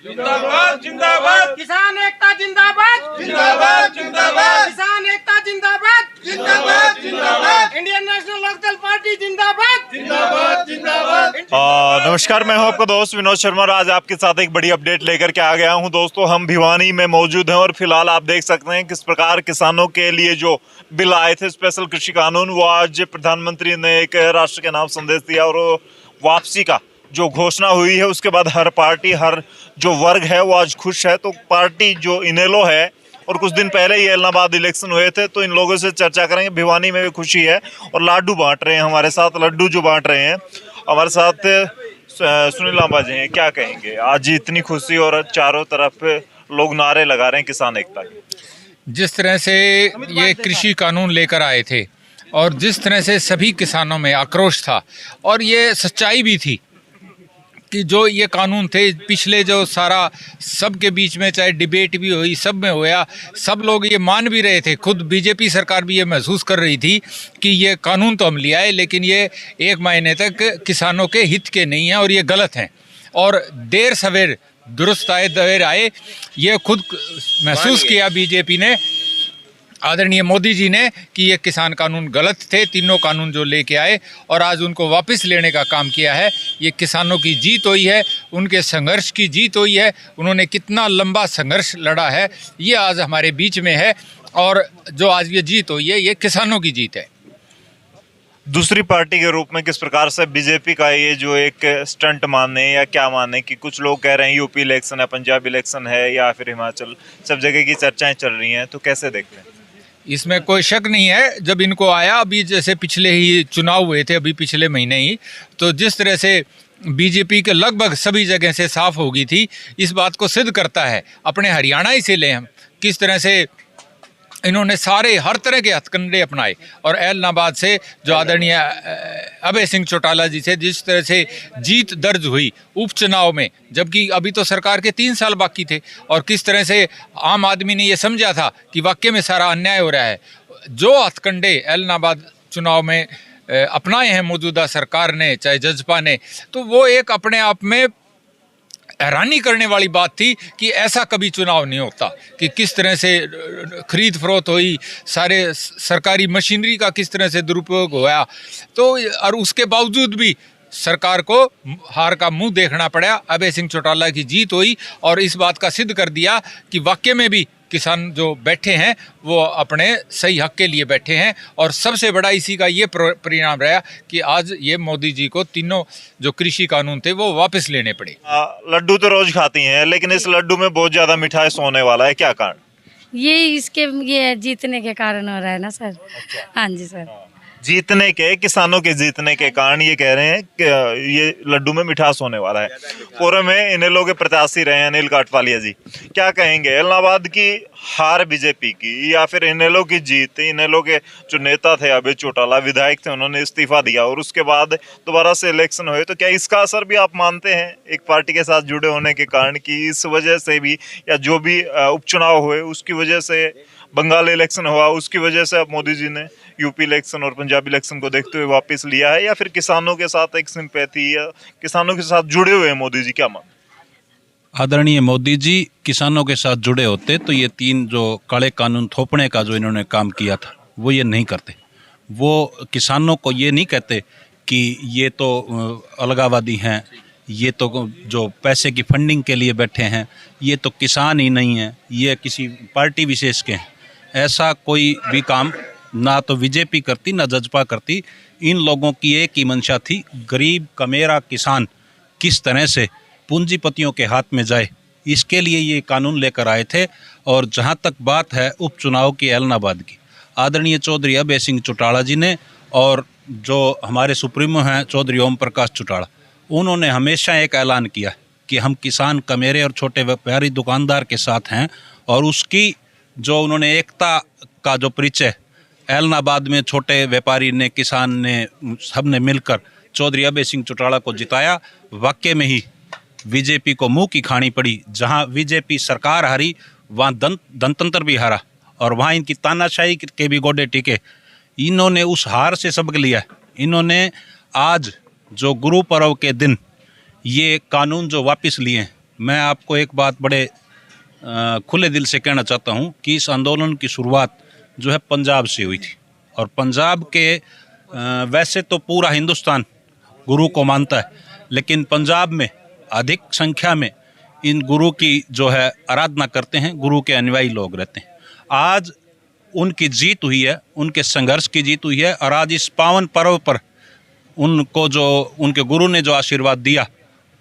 जिंदाबाद जिंदाबाद, किसान एकता जिंदाबाद जिंदाबाद जिंदाबाद, किसान एकता जिंदाबाद जिंदाबाद जिंदाबाद, इंडियन नेशनल लोकदल पार्टी जिंदाबाद जिंदाबाद जिंदाबाद। नमस्कार, मैं हूं आपका दोस्त विनोद शर्मा और आज आपके साथ एक बड़ी अपडेट लेकर के आ गया हूं। दोस्तों, हम भिवानी में मौजूद हैं और फिलहाल आप देख सकते हैं किस प्रकार किसानों के लिए जो बिल आए थे, स्पेशल कृषि कानून, वो आज प्रधानमंत्री ने एक राष्ट्र के नाम संदेश दिया और वापसी का जो घोषणा हुई है उसके बाद हर पार्टी, हर जो वर्ग है वो आज खुश है। तो पार्टी जो इनेलो है, और कुछ दिन पहले ही इलाहाबाद इलेक्शन हुए थे, तो इन लोगों से चर्चा करेंगे। भिवानी में भी खुशी है और लाडू बांट रहे हैं हमारे साथ, लड्डू जो बांट रहे हैं हमारे साथ सुनील लांबा जी हैं। क्या कहेंगे, आज इतनी खुशी और चारों तरफ लोग नारे लगा रहे हैं किसान एकता के? जिस तरह से ये कृषि कानून लेकर आए थे और जिस तरह से सभी किसानों में आक्रोश था, और ये सच्चाई भी थी कि जो ये कानून थे पिछले जो सारा सबके बीच में चाहे डिबेट भी हुई, सब में होया, सब लोग ये मान भी रहे थे। खुद बीजेपी सरकार भी ये महसूस कर रही थी कि ये कानून तो हम ले आए लेकिन ये एक महीने तक किसानों के हित के नहीं हैं और ये गलत हैं, और देर सवेर दुरुस्त आए दवेर आए, ये खुद महसूस किया बीजेपी ने, आदरणीय मोदी जी ने, कि ये किसान कानून गलत थे। तीनों कानून जो लेके आए और आज उनको वापस लेने का काम किया है, ये किसानों की जीत हुई है, उनके संघर्ष की जीत हुई है। उन्होंने कितना लंबा संघर्ष लड़ा है, ये आज हमारे बीच में है, और जो आज ये जीत हुई है ये किसानों की जीत है। दूसरी पार्टी के रूप में किस प्रकार से बीजेपी का ये जो एक स्टंट माने या क्या माने कि कुछ लोग कह रहे हैं यूपी इलेक्शन है, पंजाब इलेक्शन है या फिर हिमाचल, सब जगह की चर्चाएं चल रही हैं, तो कैसे देखते हैं? इसमें कोई शक नहीं है। जब इनको आया, अभी जैसे पिछले ही चुनाव हुए थे, अभी पिछले महीने ही, तो जिस तरह से बीजेपी के लगभग सभी जगह से साफ हो गई थी, इस बात को सिद्ध करता है। अपने हरियाणा ही से लें हम, किस तरह से इन्होंने सारे हर तरह के हथकंडे अपनाए, और इलाहाबाद से जो आदरणीय अभय सिंह चौटाला जी से जिस तरह से जीत दर्ज हुई उपचुनाव में, जबकि अभी तो सरकार के 3 साल बाकी थे, और किस तरह से आम आदमी ने ये समझा था कि वाकई में सारा अन्याय हो रहा है। जो हथकंडे इलाहाबाद चुनाव में अपनाए हैं मौजूदा सरकार ने, चाहे जजपा ने, तो वो एक अपने आप में हैरानी करने वाली बात थी कि ऐसा कभी चुनाव नहीं होता, कि किस तरह से खरीद फरोख्त हुई, सारे सरकारी मशीनरी का किस तरह से दुरुपयोग हुआ, तो और उसके बावजूद भी सरकार को हार का मुंह देखना पड़ा। अभय सिंह चौटाला की जीत हुई और इस बात का सिद्ध कर दिया कि वाकई में भी किसान जो बैठे हैं वो अपने सही हक के लिए बैठे हैं, और सबसे बड़ा इसी का ये परिणाम रहा कि आज ये मोदी जी को तीनों जो कृषि कानून थे वो वापस लेने पड़े। लड्डू तो रोज खाती हैं, लेकिन इस लड्डू में बहुत ज्यादा मिठास होने वाला है, क्या कारण? ये जीतने के कारण हो रहा है ना सर। हाँ जी सर, जीतने के, किसानों के जीतने के कारण ये कह रहे हैं कि ये लड्डू में मिठास होने वाला है। पूरे में इनेलो के प्रत्याशी रहे हैं अनिल काठपालिया जी, क्या कहेंगे? इलाहाबाद की हार बीजेपी की या फिर इनेलो की जीत? इनेलो के जो नेता थे अभय चौटाला, विधायक थे, उन्होंने इस्तीफा दिया और उसके बाद दोबारा से इलेक्शन हुए, तो क्या इसका असर भी आप मानते हैं एक पार्टी के साथ जुड़े होने के कारण, कि इस वजह से भी, या जो भी उपचुनाव हुए उसकी वजह से, बंगाल इलेक्शन हुआ उसकी वजह से अब मोदी जी ने यूपी इलेक्शन और पंजाब इलेक्शन को देखते हुए वापस लिया है, या फिर किसानों के साथ एक सिंपैथी या किसानों के साथ जुड़े हुए हैं मोदी जी? क्या मान? आदरणीय मोदी जी किसानों के साथ जुड़े होते तो ये 3 जो काले कानून थोपने का जो इन्होंने काम किया था वो ये नहीं करते। वो किसानों को ये नहीं कहते कि ये तो अलगाववादी हैं, ये तो जो पैसे की फंडिंग के लिए बैठे हैं, ये तो किसान ही नहीं है, ये किसी पार्टी विशेष के हैं। ऐसा कोई भी काम ना तो बीजेपी करती ना जजपा करती। इन लोगों की एक ही मंशा थी, गरीब का मेरा किसान किस तरह से पूंजीपतियों के हाथ में जाए, इसके लिए ये कानून लेकर आए थे। और जहाँ तक बात है उपचुनाव की इलाहाबाद की, आदरणीय चौधरी अभय सिंह चौटाला जी ने और जो हमारे सुप्रीमो हैं चौधरी ओम प्रकाश चौटाला, उन्होंने हमेशा एक ऐलान किया कि हम किसान कमेरे और छोटे व्यापारी दुकानदार के साथ हैं, और उसकी जो उन्होंने एकता का जो परिचय इलाहाबाद में छोटे व्यापारी ने, किसान ने, सब ने मिलकर चौधरी अभय सिंह चौटाला को जिताया। वाकई में ही बीजेपी को मुंह की खानी पड़ी। जहां बीजेपी सरकार हारी वहां जनतंत्र भी हारा, और वहां इनकी तानाशाही के भी गोडे टिके। इन्होंने उस हार से सबक लिया। इन्होंने आज जो गुरु पर्व के दिन ये कानून जो वापस लिए हैं, मैं आपको एक बात बड़े खुले दिल से कहना चाहता हूँ कि इस आंदोलन की शुरुआत जो है पंजाब से हुई थी, और पंजाब के वैसे तो पूरा हिंदुस्तान गुरु को मानता है, लेकिन पंजाब में अधिक संख्या में इन गुरु की जो है आराधना करते हैं, गुरु के अनुयायी लोग रहते हैं। आज उनकी जीत हुई है, उनके संघर्ष की जीत हुई है, और आज इस पावन पर्व पर उनको जो उनके गुरु ने जो आशीर्वाद दिया,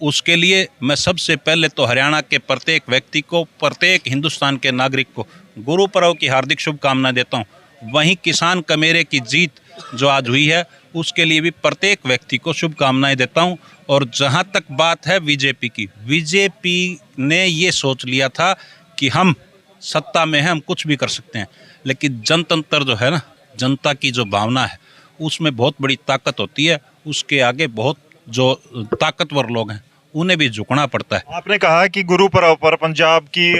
उसके लिए मैं सबसे पहले तो हरियाणा के प्रत्येक व्यक्ति को, प्रत्येक हिंदुस्तान के नागरिक को गुरु पर्व की हार्दिक शुभकामनाएं देता हूं। वहीं किसान कमेरे की जीत जो आज हुई है, उसके लिए भी प्रत्येक व्यक्ति को शुभकामनाएं देता हूं। और जहां तक बात है बीजेपी की, बीजेपी ने ये सोच लिया था कि हम सत्ता में हैं, हम कुछ भी कर सकते हैं, लेकिन जनतंत्र जो है ना, जनता की जो भावना है, उसमें बहुत बड़ी ताकत होती है। उसके आगे बहुत जो ताकतवर लोग हैं उन्हें भी झुकना पड़ता है। आपने कहा कि गुरु पर्व पर पंजाब की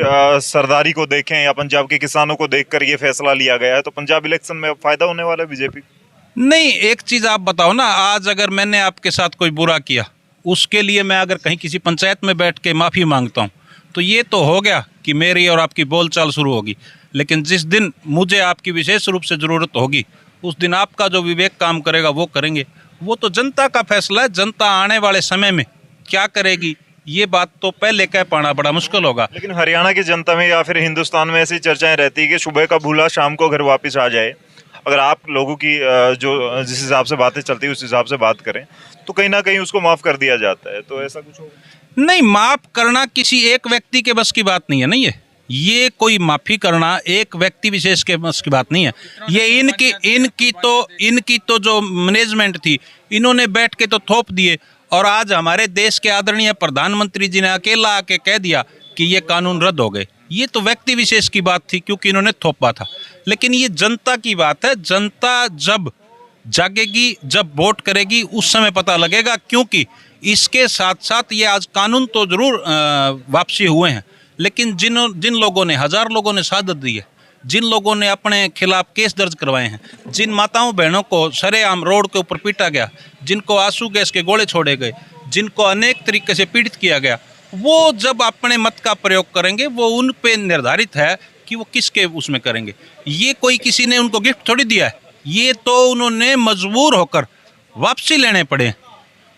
सरदारी को देखें या पंजाब के किसानों को देखकर ये फैसला लिया गया है, तो पंजाब इलेक्शन में फायदा होने वाला है बीजेपी? नहीं, एक चीज़ आप बताओ ना, आज अगर मैंने आपके साथ कोई बुरा किया, उसके लिए मैं अगर कहीं किसी पंचायत में बैठ के माफ़ी मांगता हूँ, तो ये तो हो गया कि मेरी और आपकी बोलचाल शुरू होगी। लेकिन जिस दिन मुझे आपकी विशेष रूप से ज़रूरत होगी, उस दिन आपका जो विवेक काम करेगा वो करेंगे। वो तो जनता का फैसला है। जनता आने वाले समय में क्या करेगी, ये बात तो पहले कह पाना बड़ा मुश्किल होगा। लेकिन हरियाणा की जनता में या फिर हिंदुस्तान में ऐसी चर्चाएं रहती है कि सुबह का भूला शाम को घर वापस आ जाए। अगर आप लोगों की जो जिस हिसाब से बातें चलती है उस हिसाब से बात करें, तो कहीं ना कहीं उसको माफ़ कर दिया जाता है, तो ऐसा कुछ होगा? नहीं, माफ़ करना किसी एक व्यक्ति के बस की बात नहीं है। नहीं, ये कोई माफ़ी करना एक व्यक्ति विशेष के बस की बात नहीं है। ये इनकी तो जो मैनेजमेंट थी, इन्होंने बैठ के तो थोप दिए, और आज हमारे देश के आदरणीय प्रधानमंत्री जी ने अकेला आके कह दिया कि ये कानून रद्द हो गए। ये तो व्यक्ति विशेष की बात थी, क्योंकि इन्होंने थोपा था। लेकिन ये जनता की बात है। जनता जब जागेगी, जब वोट करेगी, उस समय पता लगेगा। क्योंकि इसके साथ साथ ये आज कानून तो ज़रूर वापसी हुए हैं, लेकिन जिन लोगों ने, 1000 लोगों ने शहादत दी है, जिन लोगों ने अपने खिलाफ केस दर्ज करवाए हैं, जिन माताओं बहनों को सरेआम रोड के ऊपर पीटा गया, जिनको आंसू गैस के गोले छोड़े गए, जिनको अनेक तरीके से पीड़ित किया गया, वो जब अपने मत का प्रयोग करेंगे, वो उन पे निर्धारित है कि वो किसके उसमें करेंगे। ये कोई किसी ने उनको गिफ्ट थोड़ी दिया है, ये तो उन्होंने मजबूर होकर वापसी लेने पड़े।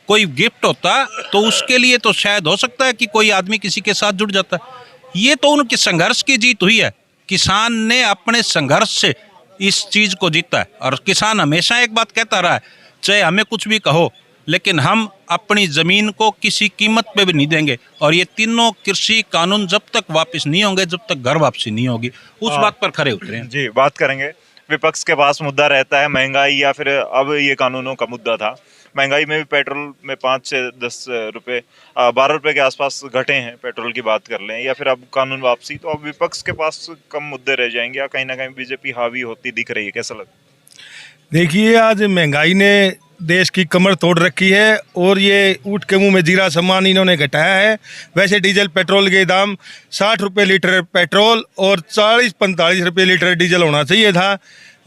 कोई गिफ्ट होता तो उसके लिए तो शायद हो सकता है कि कोई आदमी किसी के साथ जुड़ जाता है। ये तो उनके संघर्ष की जीत हुई है। किसान ने अपने संघर्ष से इस चीज़ को जीता है। और किसान हमेशा एक बात कहता रहा है, चाहे हमें कुछ भी कहो, लेकिन हम अपनी ज़मीन को किसी कीमत पे भी नहीं देंगे। और ये तीनों कृषि कानून जब तक वापस नहीं होंगे, जब तक घर वापसी नहीं होगी, उस बात पर खरे उतरे हैं। जी, बात करेंगे। विपक्ष के पास मुद्दा रहता है महंगाई, या फिर अब ये कानूनों का मुद्दा था। महंगाई में भी पेट्रोल में 5 से 10 रुपये, 12 रुपये के आसपास घटे हैं, पेट्रोल की बात कर लें, या फिर अब कानून वापसी। तो अब विपक्ष के पास कम मुद्दे रह जाएंगे, या कहीं ना कहीं बीजेपी हावी होती दिख रही है? कैसा लगता है? देखिए, आज महंगाई ने देश की कमर तोड़ रखी है, और ये ऊँट के मुंह में जीरा सम्मान इन्होंने घटाया है। वैसे डीजल पेट्रोल के दाम 60 रुपये लीटर पेट्रोल और 40-45 रुपये लीटर डीजल होना चाहिए था।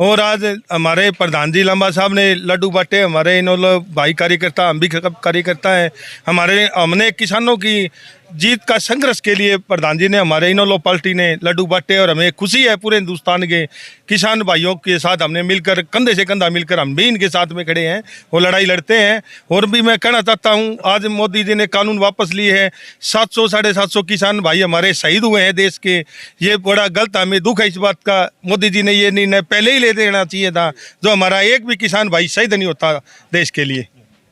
और आज हमारे प्रधान जी लांबा साहब ने लड्डू बांटे। हमारे इन भाई कार्यकर्ता, हम भी कार्यकर्ता हैं, हमने किसानों की जीत का संघर्ष के लिए प्रधान जी ने, हमारे इनोलो पार्टी ने लड्डू बांटे। और हमें खुशी है, पूरे हिंदुस्तान के किसान भाइयों के साथ हमने मिलकर, कंधे से कंधा मिलकर हम भी इनके साथ में खड़े हैं, वो लड़ाई लड़ते हैं। और भी मैं कहना चाहता हूँ, आज मोदी जी ने कानून वापस लिए हैं। 700-750 किसान भाई हमारे शहीद हुए हैं देश के। ये बड़ा गलत, हमें दुख है इस बात का। मोदी जी ने ये निर्णय पहले ही ले देना चाहिए था, जो हमारा एक भी किसान भाई शहीद नहीं होता देश के लिए।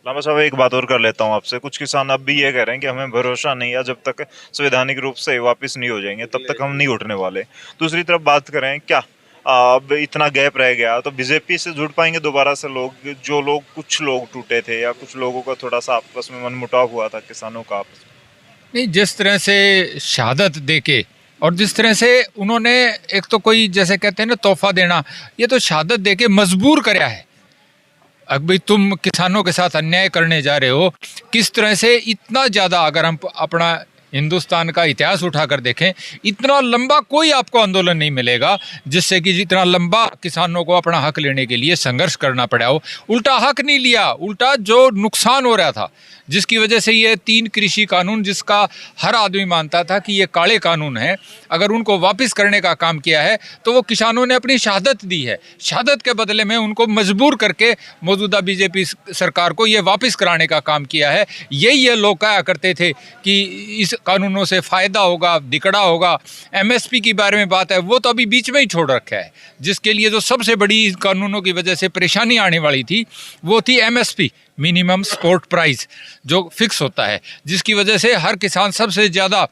लांबा साहब, एक बात और कर लेता हूं आपसे। कुछ किसान अब भी ये कह रहे हैं कि हमें भरोसा नहीं है, जब तक संवैधानिक रूप से वापस नहीं हो जाएंगे तब तक हम नहीं उठने वाले। दूसरी तरफ बात करें, क्या अब इतना गैप रह गया तो बीजेपी से जुड़ पाएंगे दोबारा से लोग? जो लोग, कुछ लोग टूटे थे, या कुछ लोगों का थोड़ा सा आपस में मनमुटाव हुआ था किसानों का आपस में? नहीं, जिस तरह से शहादत देके और जिस तरह से उन्होंने, एक तो कोई जैसे कहते हैं ना तोहफा देना, ये तो शहादत देके मजबूर कराया है। अब भाई तुम किसानों के साथ अन्याय करने जा रहे हो, किस तरह से इतना ज़्यादा, अगर हम अपना हिंदुस्तान का इतिहास उठाकर देखें, इतना लंबा कोई आपको आंदोलन नहीं मिलेगा जिससे कि जितना लंबा किसानों को अपना हक लेने के लिए संघर्ष करना पड़ा हो। उल्टा हक नहीं लिया, उल्टा जो नुकसान हो रहा था, जिसकी वजह से ये 3 कृषि कानून, जिसका हर आदमी मानता था कि ये काले कानून हैं, अगर उनको वापस करने का काम किया है तो वो किसानों ने अपनी शहादत दी है। शहादत के बदले में उनको मजबूर करके मौजूदा बीजेपी सरकार को ये वापस कराने का काम किया है। यही ये लोग कहा करते थे कि इस कानूनों से फ़ायदा होगा, दिकड़ा होगा। एमएसपी की बारे में बात है, वो तो अभी बीच में ही छोड़ रखा है। जिसके लिए जो सबसे बड़ी कानूनों की वजह से परेशानी आने वाली थी वो थी एमएसपी, मिनिमम सपोर्ट प्राइस, जो फिक्स होता है, जिसकी वजह से हर किसान सबसे ज़्यादा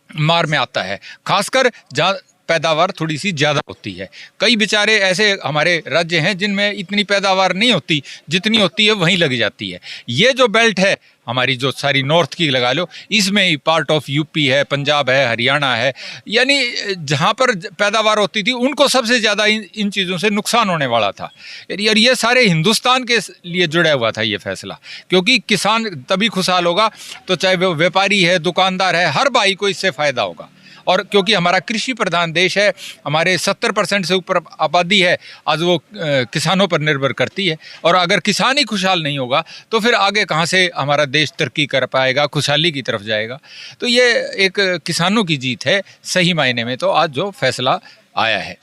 मार में आता है, खासकर जहाँ पैदावार थोड़ी सी ज़्यादा होती है। कई बेचारे ऐसे हमारे राज्य हैं जिनमें इतनी पैदावार नहीं होती, जितनी होती है वहीं लग जाती है। ये जो बेल्ट है हमारी, जो सारी नॉर्थ की लगा लो, इसमें ही पार्ट ऑफ यूपी है, पंजाब है, हरियाणा है, यानी जहाँ पर पैदावार होती थी उनको सबसे ज़्यादा इन चीज़ों से नुकसान होने वाला था। और ये सारे हिंदुस्तान के लिए जुड़ा हुआ था ये फैसला, क्योंकि किसान तभी खुशहाल होगा तो चाहे वो व्यापारी है, दुकानदार है, हर भाई को इससे फ़ायदा होगा। और क्योंकि हमारा कृषि प्रधान देश है, हमारे 70% से ऊपर आबादी है, आज वो किसानों पर निर्भर करती है। और अगर किसान ही खुशहाल नहीं होगा तो फिर आगे कहाँ से हमारा देश तरक्की कर पाएगा, खुशहाली की तरफ जाएगा। तो ये एक किसानों की जीत है सही मायने में, तो आज जो फैसला आया है।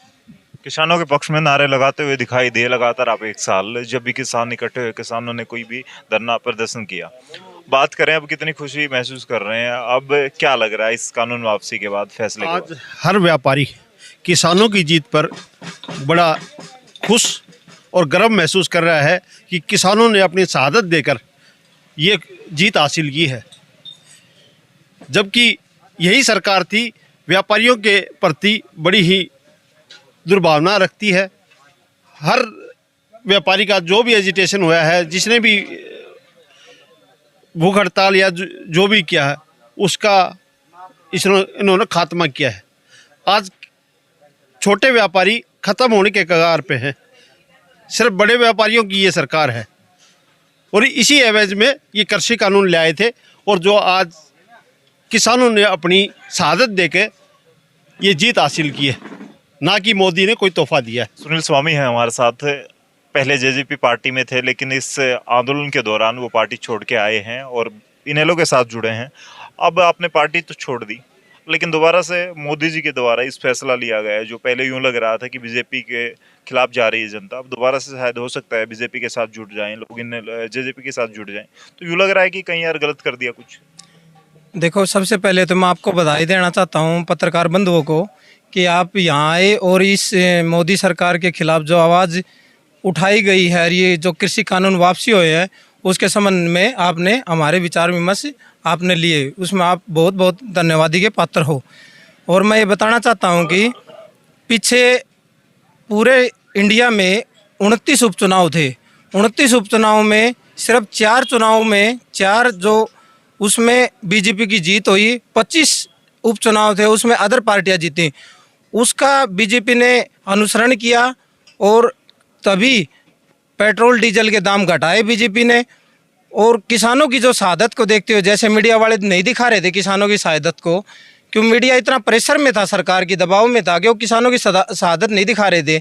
किसानों के पक्ष में नारे लगाते हुए दिखाई दिए लगातार आप। एक साल जब भी किसान इकट्ठे हुए, किसानों ने कोई भी धरना प्रदर्शन किया। बात करें अब कितनी खुशी महसूस कर रहे हैं, अब क्या लग रहा है इस कानून वापसी के बाद, फैसले के बाद? आज हर व्यापारी किसानों की जीत पर बड़ा खुश और गर्व महसूस कर रहा है कि किसानों ने अपनी शहादत देकर ये जीत हासिल की है। जबकि यही सरकार थी व्यापारियों के प्रति बड़ी ही दुर्भावना रखती है। हर व्यापारी का जो भी एजिटेशन हुआ है, जिसने भी भूख हड़ताल या जो भी किया है, उसका इन्होंने खात्मा किया है। आज छोटे व्यापारी ख़त्म होने के कगार पे हैं, सिर्फ बड़े व्यापारियों की ये सरकार है। और इसी एवज में ये कृषि कानून ले आए थे, और जो आज किसानों ने अपनी शहादत देके ये जीत हासिल की है, ना कि मोदी ने कोई तोहफा दिया है। सुनील स्वामी हैं हमारे साथ, पहले जेजेपी पार्टी में थे, लेकिन इस आंदोलन के दौरान वो पार्टी छोड़ के आए हैं और इनेलो के साथ जुड़े हैं। अब आपने पार्टी तो छोड़ दी, लेकिन दोबारा से मोदी जी के द्वारा इस फैसला लिया गया है, जो पहले यूं लग रहा था कि बीजेपी के खिलाफ जा रही है जनता, अब दोबारा से शायद हो सकता है बीजेपी के साथ जुड़ जाएं लोग, जेजेपी के साथ जुड़ जाएं। तो यूं लग रहा है कि कहीं यार गलत कर दिया कुछ। देखो, सबसे पहले तो मैं आपको बधाई देना चाहता हूं पत्रकार बंधुओं को कि आप यहाँ आए और इस मोदी सरकार के खिलाफ जो आवाज़ उठाई गई है, ये जो कृषि कानून वापसी हुए हैं, उसके संबंध में आपने हमारे विचार विमर्श आपने लिए, उसमें आप बहुत बहुत धन्यवादी के पात्र हो। और मैं ये बताना चाहता हूँ कि पीछे पूरे इंडिया में 29 उपचुनाव थे। 29 उपचुनाव में सिर्फ 4 चुनाव में 4 जो उसमें बीजेपी की जीत हुई, 25 उपचुनाव थे उसमें अदर पार्टियां जीती। उसका बीजेपी ने अनुसरण किया और तभी पेट्रोल डीजल के दाम घटाए बीजेपी ने। और किसानों की जो शहादत को देखते हुए, जैसे मीडिया वाले नहीं दिखा रहे थे किसानों की शहादत को, क्यों मीडिया इतना प्रेशर में था, सरकार की दबाव में था कि वो किसानों की शहादत नहीं दिखा रहे थे।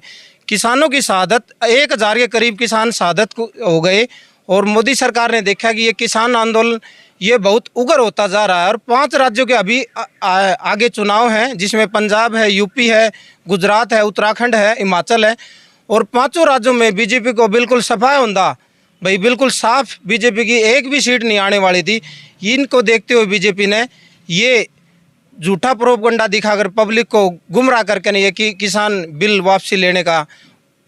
किसानों की शहादत 1000 के करीब किसान शहादत हो गए। और मोदी सरकार ने देखा कि ये किसान आंदोलन ये बहुत उग्र होता जा रहा है। और 5 राज्यों के अभी आगे चुनाव हैं, जिसमें पंजाब है, यूपी है, गुजरात है, उत्तराखंड है, हिमाचल है। और 5 राज्यों में बीजेपी को बिल्कुल सफाया होंदा भाई, बिल्कुल साफ बीजेपी की एक भी सीट नहीं आने वाली थी। इनको देखते हुए बीजेपी ने ये झूठा प्रोपगंडा दिखाकर पब्लिक को गुमराह करके ये कि किसान बिल वापसी लेने का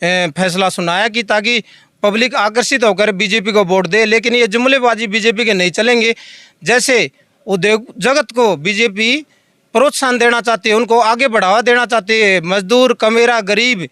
फैसला सुनाया, कि ताकि पब्लिक आकर्षित होकर बीजेपी को वोट दे। लेकिन ये जुमलेबाजी बीजेपी के नहीं चलेंगे। जैसे उद्योग जगत को बीजेपी प्रोत्साहन देना चाहती है, उनको आगे बढ़ावा देना चाहती है, मजदूर, कमेरा, गरीब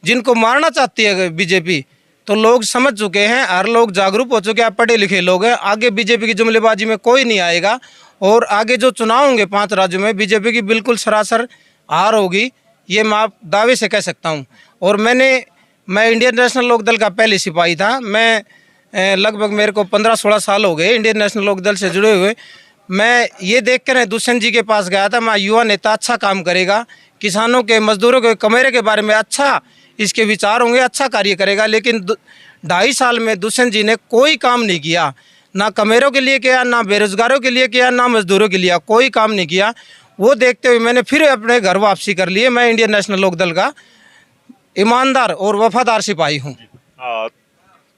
जिनको मारना चाहती है बीजेपी, तो लोग समझ चुके हैं, हर लोग जागरूक हो चुके हैं, पढ़े लिखे लोग हैं। आगे बीजेपी की जुमलेबाजी में कोई नहीं आएगा। और आगे जो चुनाव होंगे 5 राज्यों में बीजेपी की बिल्कुल सरासर हार होगी, ये मैं आप दावे से कह सकता हूँ। और मैं इंडियन नेशनल लोकदल का पहले सिपाही था। मैं लगभग मेरे को 15-16 साल हो गए इंडियन नेशनल लोकदल से जुड़े हुए। मैं ये देख कर दुष्यंत जी के पास गया था, मैं युवा नेता अच्छा काम करेगा, किसानों के, मजदूरों के, कमेरे के बारे में अच्छा इसके विचार होंगे, अच्छा कार्य करेगा। लेकिन 2.5 साल में दुष्यंत जी ने कोई काम नहीं किया, ना कमेरों के लिए किया, ना बेरोजगारों के लिए किया, ना मजदूरों के लिए, कोई काम नहीं किया। वो देखते हुए मैंने फिर अपने घर वापसी कर लिए। मैं इंडियन नेशनल लोकदल का ईमानदार और वफादार सिपाही हूँ।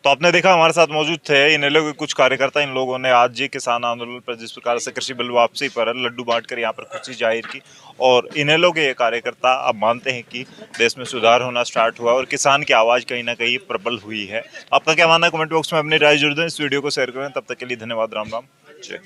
तो आपने देखा हमारे साथ मौजूद थे इनेलो के कुछ कार्यकर्ता। इन लोगों ने आज जी किसान आंदोलन पर जिस प्रकार से कृषि बिल वापसी पर लड्डू बांटकर यहाँ पर खुशी जाहिर की, और इनेलो के ये कार्यकर्ता अब मानते हैं कि देश में सुधार होना स्टार्ट हुआ और किसान की आवाज़ कहीं ना कहीं प्रबल हुई है। आपका क्या मानना है? कमेंट बॉक्स में अपनी राय जरूर दें, इस वीडियो को शेयर करें। तब तक के लिए धन्यवाद। राम राम। जय।